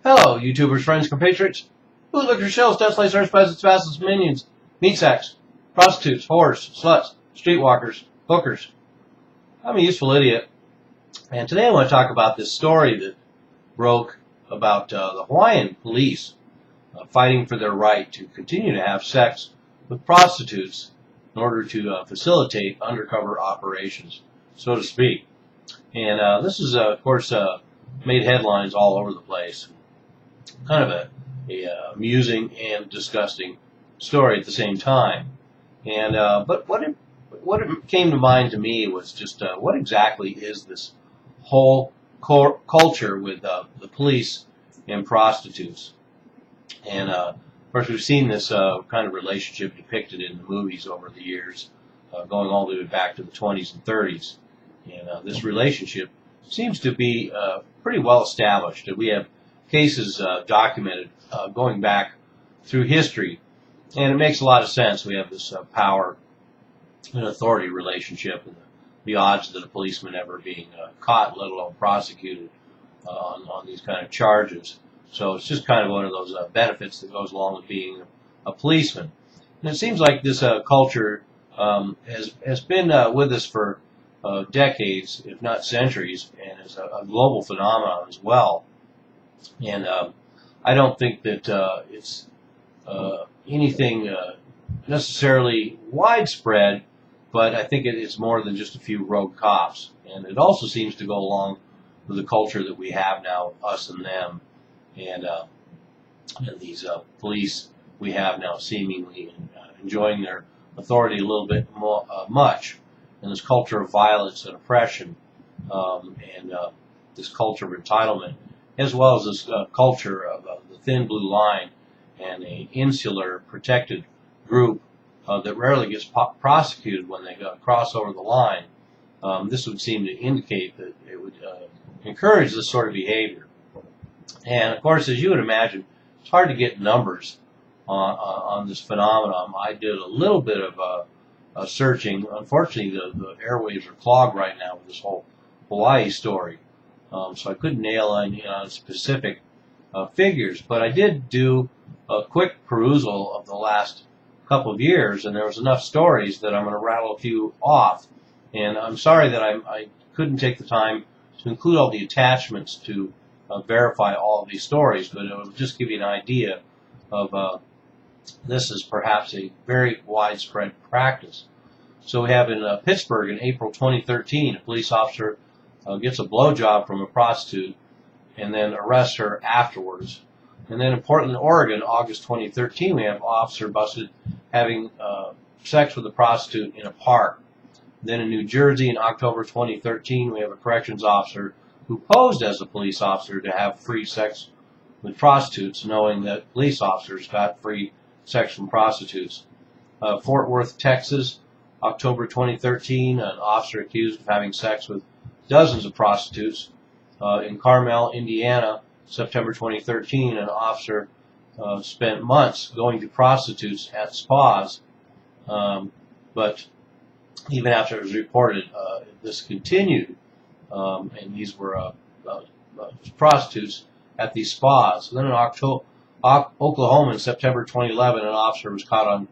Hello, YouTubers, friends, compatriots, bootlickers, shells, Tesla, search peasants, bastards, minions, meat sacks, prostitutes, whores, sluts, streetwalkers, hookers. I'm a useful idiot, and today I want to talk about this story that broke about the Hawaiian police fighting for their right to continue to have sex with prostitutes in order to facilitate undercover operations, so to speak. And this is, of course, made headlines all over the place. Kind of a amusing and disgusting story at the same time. And but what it came to mind to me was just what exactly is this whole culture with the police and prostitutes? And of course, we've seen this kind of relationship depicted in the movies over the years, going all the way back to the 20s and 30s. And this relationship seems to be pretty well established. We have cases documented going back through history, and it makes a lot of sense. We have this power and authority relationship, and the odds that a policeman ever being caught, let alone prosecuted on these kind of charges. So it's just kind of one of those benefits that goes along with being a policeman. And it seems like this culture has been with us for decades, if not centuries, and is a global phenomenon as well. And I don't think that it's anything necessarily widespread, but I think it's more than just a few rogue cops. And it also seems to go along with the culture that we have now, us and them, and these police we have now seemingly enjoying their authority a little bit more, much, in this culture of violence and oppression, and this culture of entitlement, as well as this culture of the thin blue line and an insular protected group that rarely gets prosecuted when they cross over the line. This would seem to indicate that it would encourage this sort of behavior. And of course, as you would imagine, it's hard to get numbers on this phenomenon. I did a little bit of searching. Unfortunately, the airwaves are clogged right now with this whole Hawaii story. So I couldn't nail on specific figures, but I did do a quick perusal of the last couple of years, and there was enough stories that I'm going to rattle a few off. And I'm sorry that I couldn't take the time to include all the attachments to verify all of these stories, but it will just give you an idea of this is perhaps a very widespread practice. So we have in Pittsburgh in April 2013, a police officer gets a blowjob from a prostitute and then arrests her afterwards. And then in Portland, Oregon, August 2013, we have an officer busted having sex with a prostitute in a park. Then in New Jersey in October 2013, we have a corrections officer who posed as a police officer to have free sex with prostitutes, knowing that police officers got free sex from prostitutes. Fort Worth, Texas, October 2013, an officer accused of having sex with dozens of prostitutes. In Carmel, Indiana, September 2013, an officer spent months going to prostitutes at spas, but even after it was reported, this continued, and these were prostitutes at these spas. And then in Oklahoma, in September 2011, an officer was caught on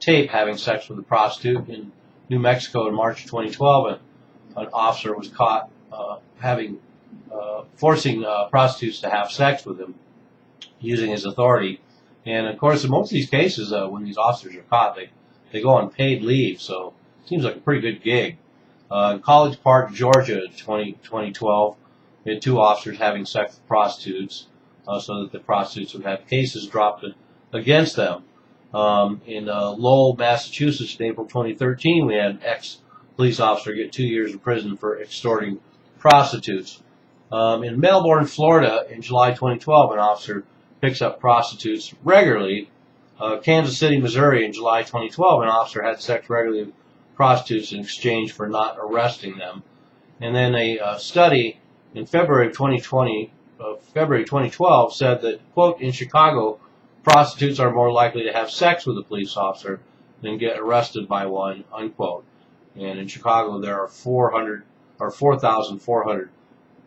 tape having sex with a prostitute. In New Mexico, in March 2012, an officer was caught forcing prostitutes to have sex with him, using his authority. And of course, in most of these cases, when these officers are caught, they go on paid leave, so it seems like a pretty good gig. In College Park, Georgia, 2012, we had two officers having sex with prostitutes, so that the prostitutes would have cases dropped against them. In Lowell, Massachusetts, in April 2013, we had an ex-police officer get 2 years in prison for extorting prostitutes. In Melbourne, Florida, in July 2012, an officer picks up prostitutes regularly. Kansas City, Missouri, in July 2012, an officer had sex regularly with prostitutes in exchange for not arresting them. And then a study in February 2012 said that, quote, in Chicago, prostitutes are more likely to have sex with a police officer than get arrested by one, unquote. And in Chicago, there are 4,400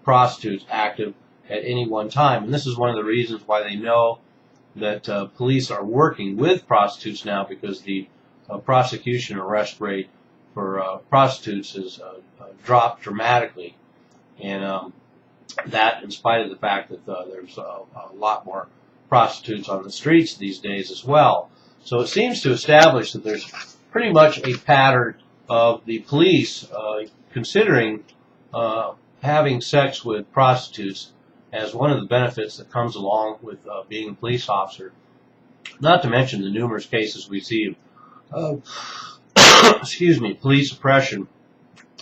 prostitutes active at any one time. And this is one of the reasons why they know that police are working with prostitutes now, because the prosecution arrest rate for prostitutes has dropped dramatically. And that in spite of the fact that there's a lot more prostitutes on the streets these days as well. So it seems to establish that there's pretty much a pattern of the police considering having sex with prostitutes as one of the benefits that comes along with being a police officer. Not to mention the numerous cases we see of police oppression,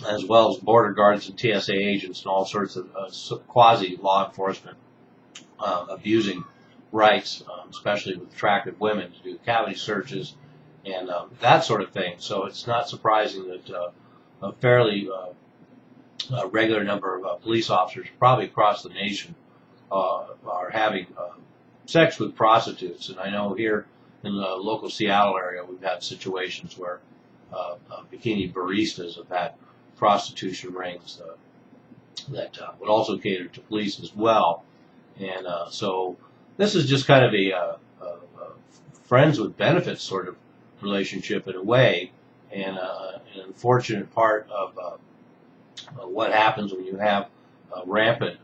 as well as border guards and TSA agents and all sorts of quasi-law enforcement abusing rights, especially with attractive women, to do cavity searches and that sort of thing. So it's not surprising that a fairly regular number of police officers, probably across the nation, are having sex with prostitutes. And I know here in the local Seattle area, we've had situations where bikini baristas have had prostitution rings that would also cater to police as well. And so this is just kind of a friends with benefits sort of relationship in a way, and an unfortunate part of what happens when you have rampant,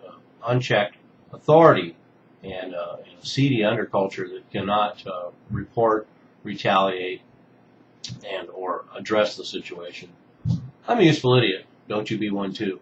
unchecked authority and a seedy underculture that cannot report, retaliate, and or address the situation. I'm a useful idiot. Don't you be one too.